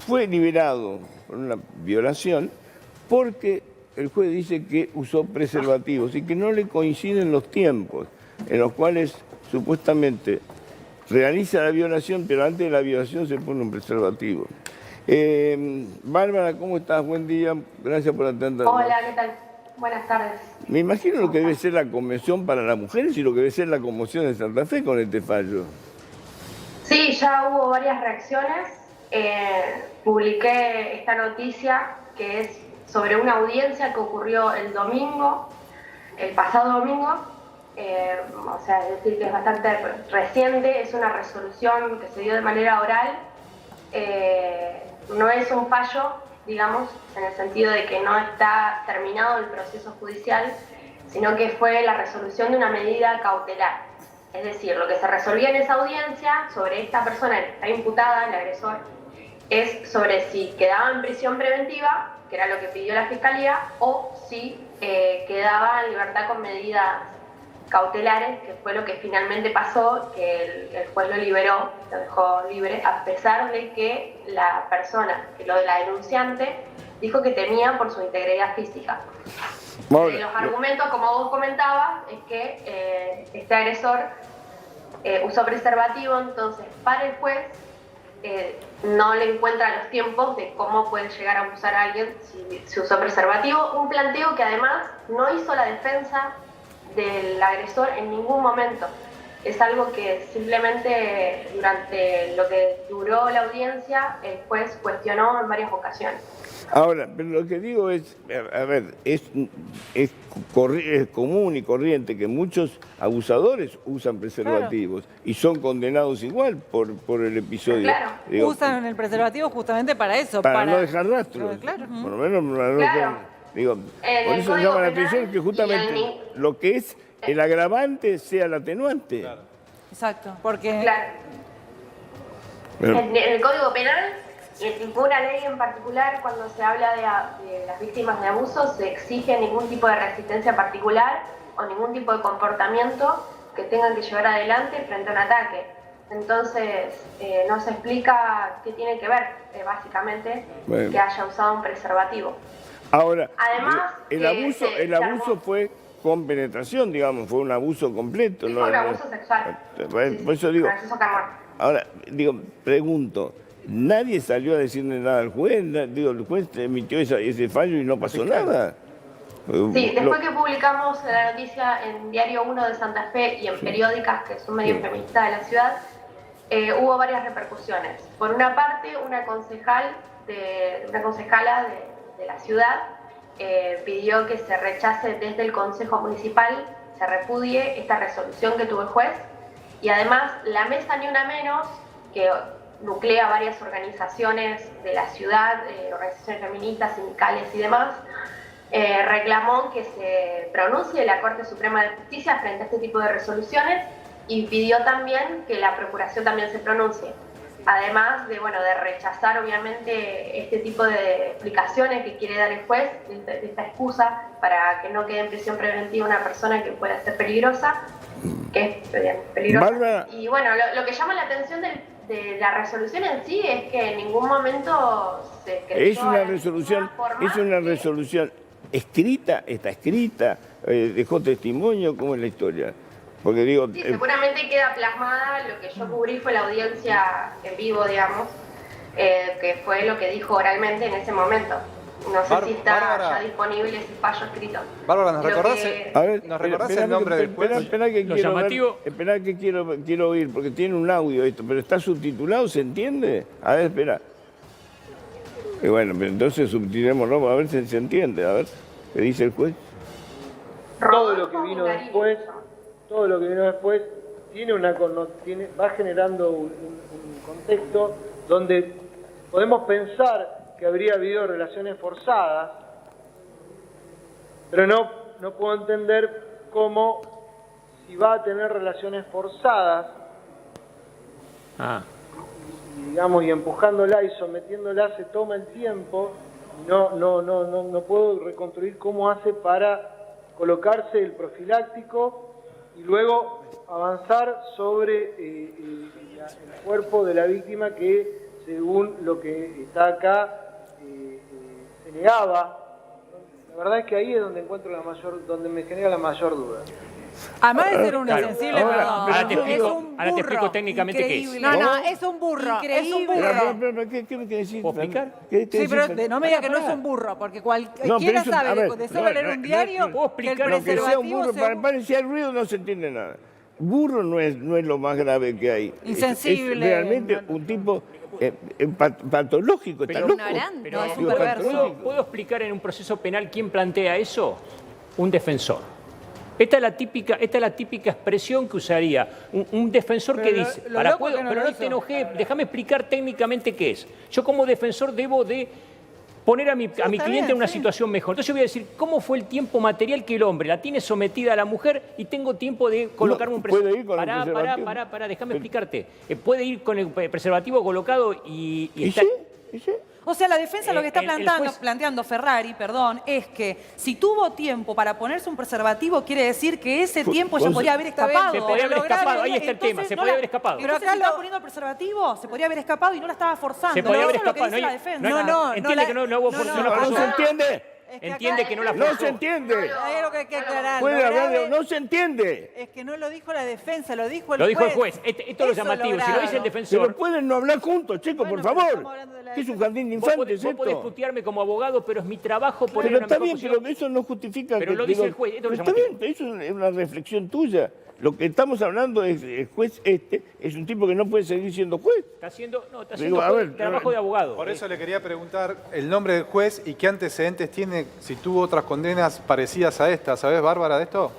fue liberado por una violación porque el juez dice que usó preservativos y que no le coinciden los tiempos en los cuales supuestamente realiza la violación, pero antes de la violación se pone un preservativo. Bárbara, ¿cómo estás? Buen día, gracias por atendernos. Hola, ¿qué tal? Buenas tardes. Me imagino lo que debe ser la conmoción para las mujeres y lo que debe ser la conmoción de Santa Fe con este fallo. Sí, ya hubo varias reacciones. Publiqué esta noticia que es sobre una audiencia que ocurrió el pasado domingo. O sea, es decir, que es bastante reciente, es una resolución que se dio de manera oral. No es un fallo, digamos, en el sentido de que no está terminado el proceso judicial, sino que fue la resolución de una medida cautelar. Es decir, lo que se resolvía en esa audiencia sobre esta persona que está imputada, el agresor, es sobre si quedaba en prisión preventiva, que era lo que pidió la Fiscalía, o si quedaba en libertad con medidas cautelares, que fue lo que finalmente pasó, que el juez lo liberó, lo dejó libre, a pesar de que la persona, que la denunciante, dijo que temía por su integridad física. Los argumentos, como vos comentabas, es que este agresor usó preservativo, entonces para el juez no le encuentra los tiempos de cómo puede llegar a abusar a alguien si usó preservativo. Un planteo que además no hizo la defensa del agresor en ningún momento. Es algo que simplemente durante lo que duró la audiencia el juez cuestionó en varias ocasiones. Ahora, pero lo que digo es, a ver, es común y corriente que muchos abusadores usan preservativos, claro, y son condenados igual por el episodio. Claro. Digo, usan el preservativo justamente para eso. Para no dejar rastros. Claro. Por lo menos para no claro. Digo, por eso llama la atención que justamente lo que es el agravante sea el atenuante. Claro. Exacto, porque... Claro. En el Código Penal, y en ninguna ley en particular, cuando se habla de las víctimas de abuso, se exige ningún tipo de resistencia particular o ningún tipo de comportamiento que tengan que llevar adelante frente a un ataque. Entonces, no se explica qué tiene que ver, básicamente, que haya usado un preservativo. Ahora, además, el abuso fue con penetración, digamos, fue un abuso completo. Sí, fue un abuso sexual. Por eso digo, ahora, pregunto, ¿nadie salió a decirle nada al juez? Digo, el juez emitió ese fallo y no pasó nada. Sí, después que publicamos la noticia en Diario 1 de Santa Fe y en Periódicas, que es un medio feminista de la ciudad, hubo varias repercusiones. Por una parte, una concejala de la ciudad pidió que se rechace desde el Consejo Municipal, se repudie esta resolución que tuvo el juez, y además la Mesa Ni Una Menos, que nuclea varias organizaciones de la ciudad, organizaciones feministas, sindicales y demás, reclamó que se pronuncie la Corte Suprema de Justicia frente a este tipo de resoluciones y pidió también que la Procuración también se pronuncie. Además de rechazar obviamente este tipo de explicaciones que quiere dar el juez, de esta excusa para que no quede en prisión preventiva una persona que pueda ser peligrosa, que es peligrosa. Bárbara. Y lo que llama la atención de la resolución en sí es que en ningún momento se creyó. Es una resolución escrita, está escrita, dejó testimonio, ¿cómo es la historia? Porque digo, sí, seguramente queda plasmada. Lo que yo cubrí fue la audiencia en vivo, digamos, que fue lo que dijo oralmente en ese momento. No sé si está ya disponible ese fallo escrito. Bárbara, ¿nos recordás el nombre del juez? Espera que quiero oír, porque tiene un audio esto, pero está subtitulado, ¿se entiende? A ver, espera. Y bueno, pero entonces subtitulémoslo, a ver si se entiende, a ver, ¿qué dice el juez? Todo lo que vino después va generando un contexto donde podemos pensar que habría habido relaciones forzadas, pero no puedo entender cómo, si va a tener relaciones forzadas, y empujándola y sometiéndola se toma el tiempo, no puedo reconstruir cómo hace para colocarse el profiláctico y luego avanzar sobre el cuerpo de la víctima que según lo que está acá, se negaba. La verdad es que ahí es donde encuentro donde me genera la mayor duda. Además de ser un Claro. insensible, Ahora, perdón, ahora te explico- es un ahora te explico burro. técnicamente qué es. Increíble. No, es un burro. Increíble. Es un burro. ¿Qué me querés decir? ¿Puedo explicar? Sí, pero no me diga que no es un burro, porque cualquiera eso- sabe a ver, de solo leer un diario ¿puedo que el explicar Lo que sea un preservativo burro, para si hay ruido no se entiende nada. Burro no es lo más grave que hay. Insensible. Es realmente un tipo patológico, está Pero- loco. Ignorante, Pero es un Digo, perverso. patológico. ¿Puedo explicar en un proceso penal quién plantea eso? Un defensor. Esta es la típica expresión que usaría un defensor Pero que lo- dice, lo loco que no pero lo no te hizo. enojé, déjame explicar técnicamente qué es. Yo como defensor debo de poner a mi está cliente bien, en una sí. situación mejor. Entonces yo voy a decir, ¿cómo fue el tiempo material que el hombre la tiene sometida a la mujer y tengo tiempo de colocarme un ¿puede preservativo? ir con el preservativo? Pará, déjame explicarte. Puede ir con el preservativo colocado y ¿Y está- sí? ¿Y sí? O sea, la defensa lo que está el juez- planteando Ferrari, perdón, es que si tuvo tiempo para ponerse un preservativo, quiere decir que ese tiempo ya pues, podría haber está bien, escapado. se podría haber Lo grave escapado, ahí es- está el entonces tema, se no podría la- haber escapado. Pero acá Entonces lo está poniendo el preservativo, se podría haber escapado y no la estaba forzando. Se podría haber Eso es lo que escapado. dice la defensa. Entiende que no hubo forzó, no la No forzó. se entiende. Es que Entiende acá- que no la No forzó. se entiende. Hay algo que hay que aclarar. Puede Lo hablar de... grave No se entiende. es que no lo dijo la defensa, lo dijo el Lo juez. dijo el juez. Esto es lo Eso llamativo. Si lo grave. dice el Pero defensor, pueden no hablar juntos, chicos, Bueno, por pero favor. estamos hablando de la ¿Qué es un defensa. jardín de vos infantes podés esto? putearme como abogado, pero es mi trabajo poner Pero una está mejor bien, posición. pero eso no justifica Pero que... lo dice el juez, esto es lo está llamativo. bien, eso es una reflexión tuya. Lo que estamos hablando es el juez es un tipo que no puede seguir siendo juez. Está haciendo Digo, a ver, trabajo de abogado. Por eso le quería preguntar el nombre del juez y qué antecedentes tiene, si tuvo otras condenas parecidas a esta. ¿Sabés, Bárbara, de esto?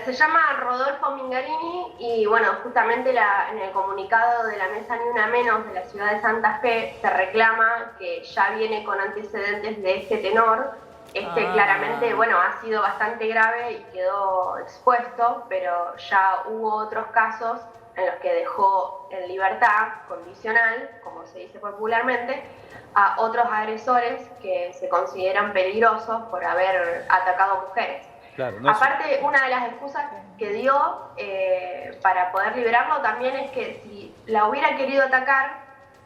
Se llama Rodolfo Mingarini y bueno, justamente en el comunicado de la mesa Ni Una Menos de la ciudad de Santa Fe se reclama que ya viene con antecedentes de este tenor. Claramente, bueno, ha sido bastante grave y quedó expuesto, pero ya hubo otros casos en los que dejó en libertad condicional, como se dice popularmente, a otros agresores que se consideran peligrosos por haber atacado a mujeres. Claro, no es- Aparte, una de las excusas que dio para poder liberarlo también es que si la hubiera querido atacar,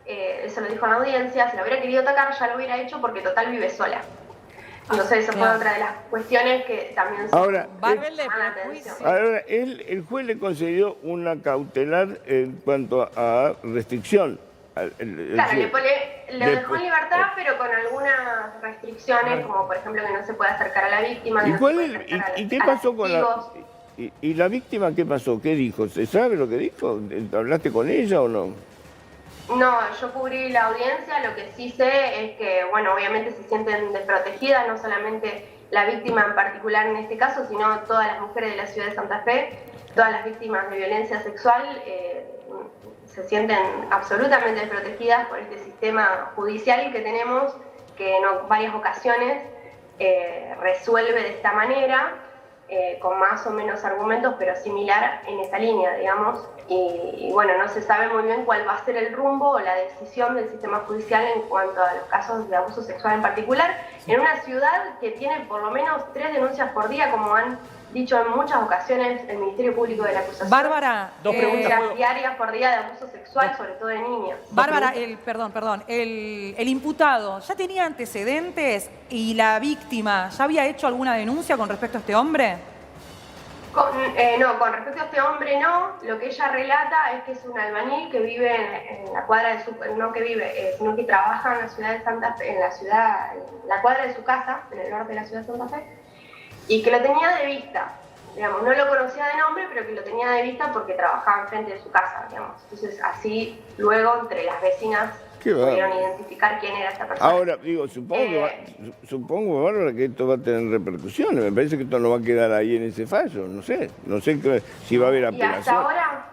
eso lo dijo en la audiencia, si la hubiera querido atacar ya lo hubiera hecho porque total vive sola. Entonces esa fue claro. otra de las cuestiones que también Ahora, Barbel de llaman la prejuicio. atención. Ahora, el juez le concedió una cautelar en cuanto a restricción. Claro, decir, le dejó en libertad, pero con algunas restricciones, como por ejemplo que no se puede acercar a la víctima. ¿Y, no cuál se es- puede acercar y a qué a pasó con la... testigos. Y la víctima qué pasó? ¿Qué dijo? ¿Se sabe lo que dijo? ¿Hablaste con ella o no? No, yo cubrí la audiencia, lo que sí sé es que, bueno, obviamente se sienten desprotegidas, no solamente la víctima en particular en este caso, sino todas las mujeres de la ciudad de Santa Fe, todas las víctimas de violencia sexual se sienten absolutamente desprotegidas por este sistema judicial que tenemos, que en varias ocasiones resuelve de esta manera, con más o menos argumentos, pero similar en esa línea, digamos. Y bueno, no se sabe muy bien cuál va a ser el rumbo o la decisión del sistema judicial en cuanto a los casos de abuso sexual en particular, en una ciudad que tiene por lo menos 3 denuncias por día, como han dicho en muchas ocasiones el Ministerio Público de la Acusación. Bárbara, Dos preguntas. Denuncias diarias por día de abuso sexual, sobre todo de niñas. Bárbara, el imputado ya tenía antecedentes y la víctima ya había hecho alguna denuncia con respecto a este hombre. No, con respecto a este hombre no. Lo que ella relata es que es un albañil que vive en la cuadra de su... No que vive, sino que trabaja en la ciudad de Santa Fe, en la cuadra de su casa, en el norte de la ciudad de Santa Fe, y que lo tenía de vista. Digamos, no lo conocía de nombre, pero que lo tenía de vista porque trabajaba enfrente de su casa, digamos. Entonces, así, luego, entre las vecinas, Qué pudieron bárbaro. identificar quién era esta persona. Ahora, digo, supongo, Bárbara, que esto va a tener repercusiones. Me parece que esto no va a quedar ahí en ese fallo. No sé si va a haber Y apelación. hasta ahora...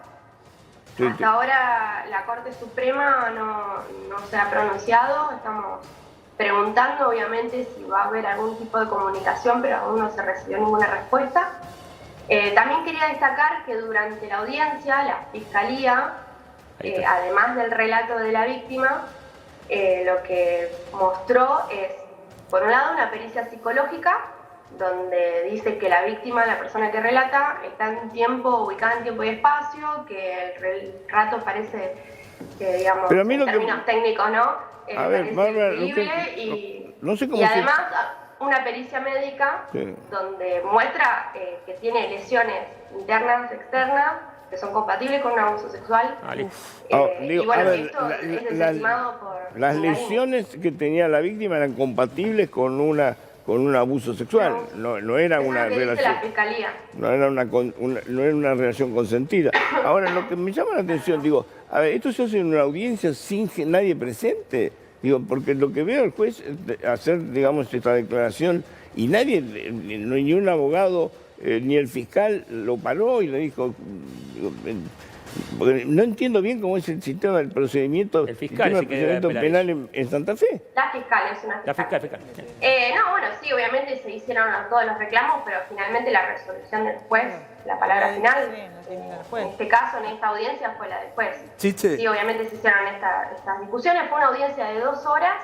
Sí, Hasta ahora la Corte Suprema no se ha pronunciado, estamos preguntando obviamente si va a haber algún tipo de comunicación, pero aún no se recibió ninguna respuesta. También quería destacar que durante la audiencia la Fiscalía, además del relato de la víctima, lo que mostró es, por un lado, una pericia psicológica, donde dice que la víctima, la persona que relata, está ubicada en tiempo y espacio, que el relato parece digamos, Pero a mí en lo que- términos técnicos, ¿no? A ver, Me parece Bárbara, lo que- increíble y, no sé cómo y se- además una pericia médica Sí. donde muestra que tiene lesiones internas, externas, que son compatibles con un abuso sexual. Ah, listo. Digo, y bueno, a ver, esto es las desestimado por las Garín. lesiones que tenía la víctima eran compatibles con un abuso sexual, no era Eso es una lo que dice relación. la fiscalía. No era no era una relación consentida. Ahora, lo que me llama la atención, digo, a ver, esto se hace en una audiencia sin que nadie presente. Digo, porque lo que veo al juez hacer, digamos, esta declaración y nadie, ni un abogado, ni el fiscal lo paró y le dijo, digo, porque no entiendo bien cómo es el sistema del procedimiento, El fiscal sistema es el que debe del procedimiento apelar penal en Santa Fe. La fiscal es una La fiscal. fiscal. No, bueno, sí, obviamente se hicieron todos los reclamos, pero finalmente la resolución del juez, la palabra final, Sí, la tiene el juez. en este caso, en esta audiencia, fue la del juez. Chiche. Sí, obviamente se hicieron estas discusiones. Fue una audiencia de 2 horas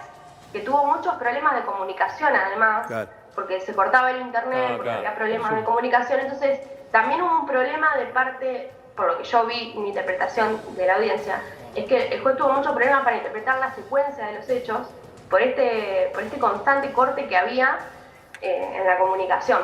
que tuvo muchos problemas de comunicación, además, Claro. porque se cortaba el internet, porque claro. había problemas de comunicación. Entonces, también hubo un problema de parte, por lo que yo vi, mi interpretación de la audiencia, es que el juez tuvo muchos problemas para interpretar la secuencia de los hechos por este constante corte que había en la comunicación.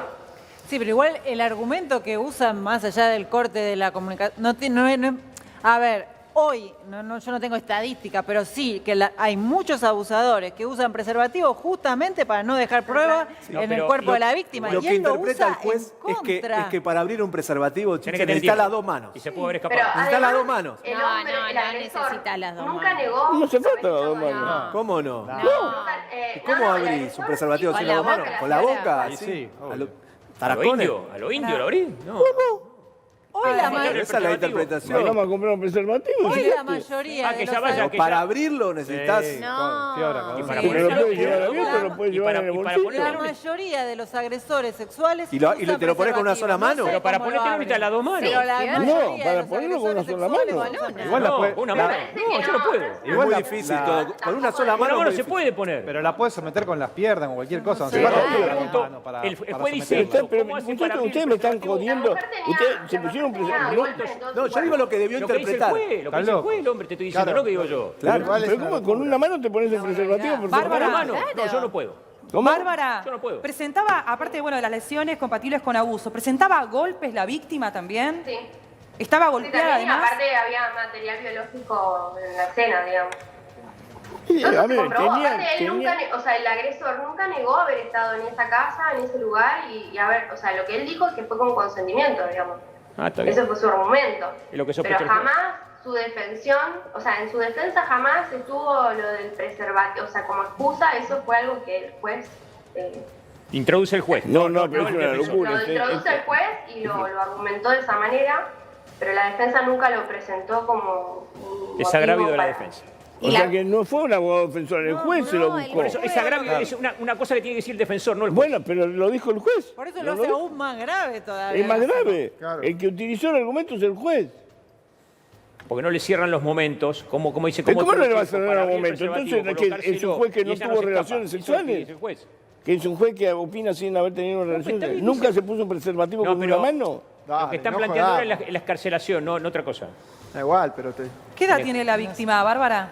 Sí, pero igual el argumento que usan más allá del corte de la comunicación, a ver, hoy, yo no tengo estadística, pero sí que hay muchos abusadores que usan preservativos justamente para no dejar prueba No, en el pero cuerpo de la víctima. Lo y que él lo interpreta usa el juez en contra. es que para abrir un preservativo, Tenés Chiche, que tener necesita las tiempo. 2 manos. Y se puede haber Pero escapado. Necesita las además, 2 manos. el No, hombre, no, el no agresor, necesita las 2 nunca manos. negó. No hace falta haber las 2 echado a manos. ¿Cómo no? Nunca, ¿Y cómo el abrís agresor un preservativo sí, sin con las la 2 manos? boca, ¿Con la boca? Sí, sí, obvio. ¿A lo- ¿A lo taracones? indio? ¿A lo indio lo abrí? No. Hoy la, ma- Claro, Esa es la preservativo. interpretación. Vamos a comprar un preservativo. hoy ¿sí? la mayoría de que los ya vaya, Pero que para ya- abrirlo necesitas... No. Fiora, con Y un- para Sí, Pero lo puedes sí, llevar sí. abierto, lo puedes Y llevar para- en el y para bolsillo. La ponerlo- mayoría de los agresores sexuales ¿Y usan te lo pones con una sola preservativos. No mano? sé Pero para cómo lo ponértelo necesitas abren. las 2 manos. Pero la No, mayoría para de los ponerlo con una agresores sola sexuales mano. usan Igual la No, puede- una la- mano. No, yo no puedo. Es muy difícil todo. Con una sola Una mano... mano muy se difícil. puede poner. Pero la puedes someter con las piernas o cualquier cosa. No Sí, hace falta claro. usar las Punto. manos para El para juez dice someterlo. eso. Pero, ¿Cómo hace muchachos, para abrir ustedes el me están preservativo? jodiendo. La mujer tenía- Ustedes se la pusieron mujer tenía preservativo. golpes en todo No, su yo digo lo que debió Lo que dice el interpretar. juez, lo que Está dice el loco. juez, el hombre, te estoy diciendo, Claro. no que digo yo. Pero, igual es pero una ¿cómo? Con una mano te pones el preservativo, por Bárbara. favor. Una mano. Claro. No, yo no puedo. ¿Cómo? Bárbara, Yo no puedo. presentaba, aparte bueno, de las lesiones compatibles con abuso, ¿presentaba golpes la víctima también? Sí. ¿Estaba Sí, golpeada también, y además? aparte había material biológico en la escena, digamos. Sí, Todo eso a se ver, comprobó. tenía- Aparte, él nunca, tenía- o sea, el agresor nunca negó haber estado en esa casa, en ese lugar, y a ver, o sea, lo que él dijo es que fue con consentimiento, digamos. Ah, está bien. Ese fue su argumento. Es lo que Pero sospecha el juez. jamás su defensión, o sea, en su defensa jamás estuvo lo del preservativo, o sea, como excusa, eso fue algo que el juez Introduce el juez. No, no, pero el es una defensor. locura. lo introduce el juez y lo argumentó de esa manera, pero la defensa nunca lo presentó como un Es agravio motivo de la para- defensa. O sea que no fue un abogado defensor, el juez se lo no, el buscó. Por eso, es agravio, es una cosa que tiene que decir el defensor, no el juez. Bueno, pero lo dijo el juez. Por eso ¿No lo hace dijo? aún más grave todavía. Es más grave. Claro. El que utilizó el argumento es el juez. Porque no le cierran los momentos, como dice... ¿Cómo no le va a tiempo cerrar para los abrir el momentos? preservativo, Entonces, ¿qué? ¿Es un colocárselo, juez que y no ella tuvo se escapa? relaciones Eso es lo que sexuales? dice el juez. Que es un juez que opina sin haber tenido una relación. está bien, ¿Nunca dice- se puso un preservativo No, con pero- una mano? Lo que están no planteando ahora es jodamos. la escarcelación, no otra cosa. Da igual, pero te... ¿Qué edad tiene la víctima, Bárbara?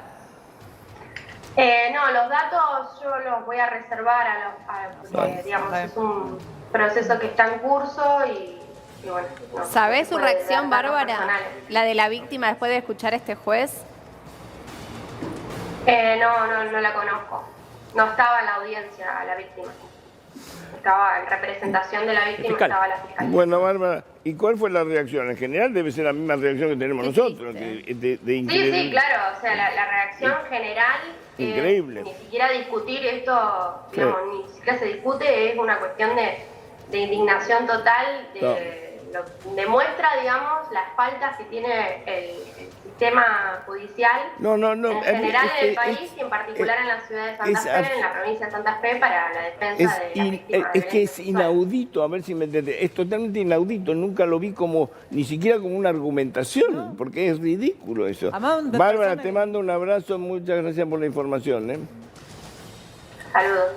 No, los datos yo los voy a reservar porque, digamos, es un proceso que está en curso y bueno. no ¿Sabés se su puede reacción, dar datos Bárbara? personales. La de la víctima después de escuchar a este juez. No la conozco. No estaba en la audiencia a la víctima. Estaba en representación de la víctima, fiscal. estaba la fiscal. Bueno, Bárbara, ¿y cuál fue la reacción? En general debe ser la misma reacción que tenemos nosotros. De Sí, increíble. claro, o sea, la reacción general es Increíble. ni siquiera discutir esto, Sí. digamos, ni siquiera se discute, es una cuestión de indignación total, demuestra, digamos, las faltas que tiene el sistema judicial No. en general es en el que país es- y en particular en la ciudad de es Santa Fe, en la provincia de Santa Fe, para la defensa Es, de la víctima de es que es violencia sexual. inaudito, a ver si me entiendes, es totalmente inaudito, nunca lo vi como, ni siquiera como una argumentación, porque es ridículo eso. Además, una Bárbara, persona- te mando un abrazo, muchas gracias por la información. Saludos.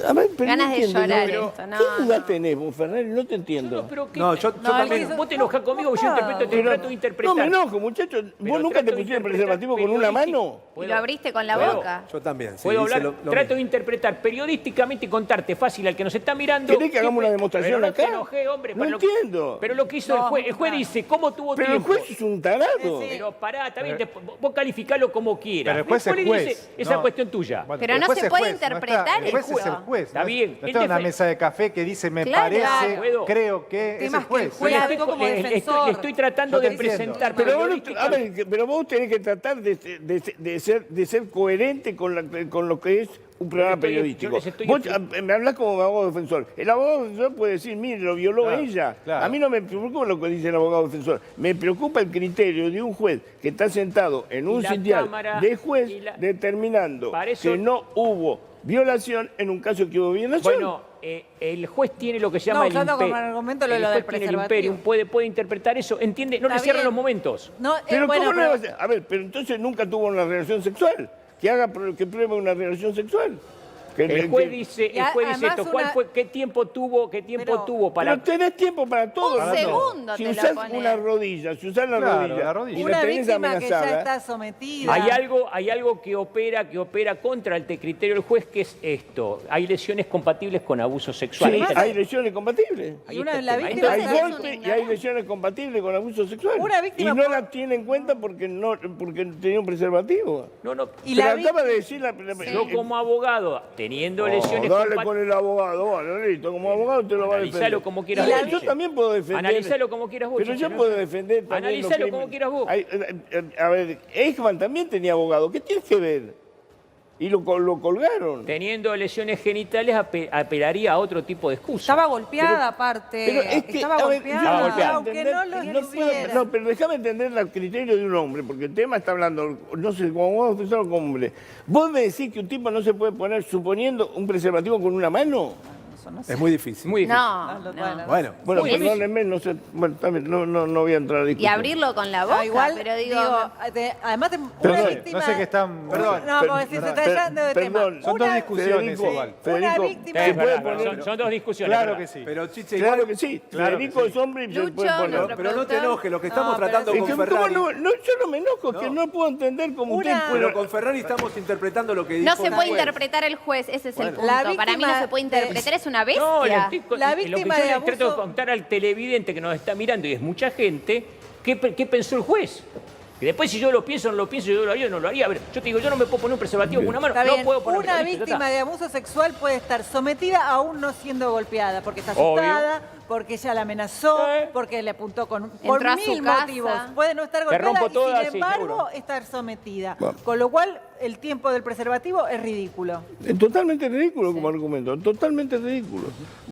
A ver, pero Ganas no de entiendo, llorar ¿no? esto, no, ¿Qué duda no. tenés vos, Ferrari? No te entiendo. Pero No, yo también. Vos te enojas conmigo, yo interpreto, te trato de interpretar. No me enojo, muchachos. Pero ¿Vos nunca trato te de pusiste el interpretar preservativo con una mano? Y lo abriste con la ¿Puedo? boca. Yo también. Sí, Puedo dice hablar, lo trato mismo. de interpretar periodísticamente y contarte fácil al que nos está mirando. ¿Querés que hagamos una demostración pero no acá? te enojé, hombre. No para lo- entiendo. Pero lo que hizo el juez dice, ¿cómo tuvo Pero el tiempo? juez es un tarado. Pero pará, también vos calificalo como quieras. Pero el juez Después es le juez. dice, esa No. cuestión tuya. Bueno, Pero el no juez se es puede juez, no está- interpretar el juez el es el juego. juez. Está no bien, No está en una el mesa de café que dice, me Claro. parece, Puedo. creo que es el Temas que juez. el juez Le actuó como defensor. le estoy tratando Yo te de entiendo. presentar. Pero vos, periodísticamente- pero vos tenés que tratar de ser coherente con lo que es un programa Yo les periodístico. estoy Vos explicando. me hablas como abogado defensor. El abogado defensor puede decir, mire, lo violó Claro, ella. claro. A mí no me preocupa lo que dice el abogado defensor. Me preocupa el criterio de un juez que está sentado en un la sitial Cámara de juez y la- determinando Para eso- que no hubo violación en un caso que hubo violación. Bueno, el juez tiene lo que se llama No, el usando como imperio. argumento lo El del juez tiene el preservativo. imperium, puede interpretar eso, ¿entiende? No Está le cierran bien. los momentos. No, Pero bueno, ¿cómo no pero- va a ser? A ver, pero entonces nunca tuvo una relación sexual. Que pruebe una relación sexual. El juez dice además esto, ¿cuál una- fue, qué tiempo tuvo para Pero tenés tiempo para todo. Un ¿no? segundo Si te lo usás pones. una rodilla, si usás la Claro, rodilla, la rodilla. y la una tenés víctima que ya amenazada, está sometida. hay algo que opera contra el criterio del juez, que es esto. Hay lesiones compatibles con abuso sexual. sí, Ahí está. hay lesiones compatibles. Y una, está la el tema. víctima Hay Entonces es un golpes y hay ignorante. lesiones compatibles con abuso sexual. Una víctima y no por- la tiene en cuenta porque tenía un preservativo. No, no. Y Pero la acaba víctima- de decir Yo como abogado, teniendo Oh, lesiones dale con compatibles... el abogado, vale, listo. Como abogado te lo va a defender. Analizalo como quieras Y vos, yo Chiche. también puedo defender. Analizalo como quieras vos, Pero Chiche, yo ¿no? puedo defender también los Analizalo como crímenes. quieras vos. A ver, Eichmann también tenía abogado. ¿Qué tienes que ver? Y lo colgaron. Teniendo lesiones genitales, apelaría a otro tipo de excusa. Estaba golpeada aparte. Pero es que, Estaba a ver, golpeada. yo no golpeada. puedo Aunque entender- no lo puedo- estuviera. no, pero déjame entender el criterio de un hombre, porque el tema está hablando, no sé, como abogado defensor o como hombre. ¿Vos me decís que un tipo no se puede poner, suponiendo, un preservativo con una mano? Es muy difícil. Muy difícil. No, no. Bueno, Bueno, Muy perdónenme, no sé, bueno, también, no voy a entrar a Y discutir. abrirlo con la boca, No, igual, pero digo, además una Perdón, víctima... No sé qué están... Perdón. No, porque si se está yendo de tema. Perdón, Son dos Una- discusiones igual. Federico, víctima- se Es puede verdad, poner... son dos discusiones. Claro ¿verdad? que sí. pero Chiche, Claro igual... que sí, Claro que Federico sí. es hombre y se Lucho, puede poner. nuestro Pero no te productor. enojes, lo que estamos No, pero tratando sí. Es con que, ¿cómo Ferrari... yo no me enojo, es que no puedo entender cómo Una- usted puede... Pero con Ferrari estamos interpretando lo que dijo no se el puede juez. interpretar el juez, ese es el Bueno. punto. La Para mí no víctima se puede de- interpretar, es una bestia. No, La lo que víctima yo de le trato de abuso- contar al televidente que nos está mirando, y es mucha gente, ¿qué pensó el juez? Y después si yo lo pienso, no lo pienso, yo lo haría o no lo haría. A ver, yo te digo, yo no me puedo poner un preservativo con una mano, Está no bien, puedo poner un una preservativo, ya víctima está. de abuso sexual puede estar sometida aún no siendo golpeada, porque está Obvio. asustada, porque ella la amenazó, porque le apuntó por Entró a su mil casa. motivos. Puede no estar Te golpeada rompo y toda, sin sí, embargo seguro. estar sometida. Bueno. Con lo cual el tiempo del preservativo es ridículo. Es totalmente ridículo como argumento, totalmente ridículo.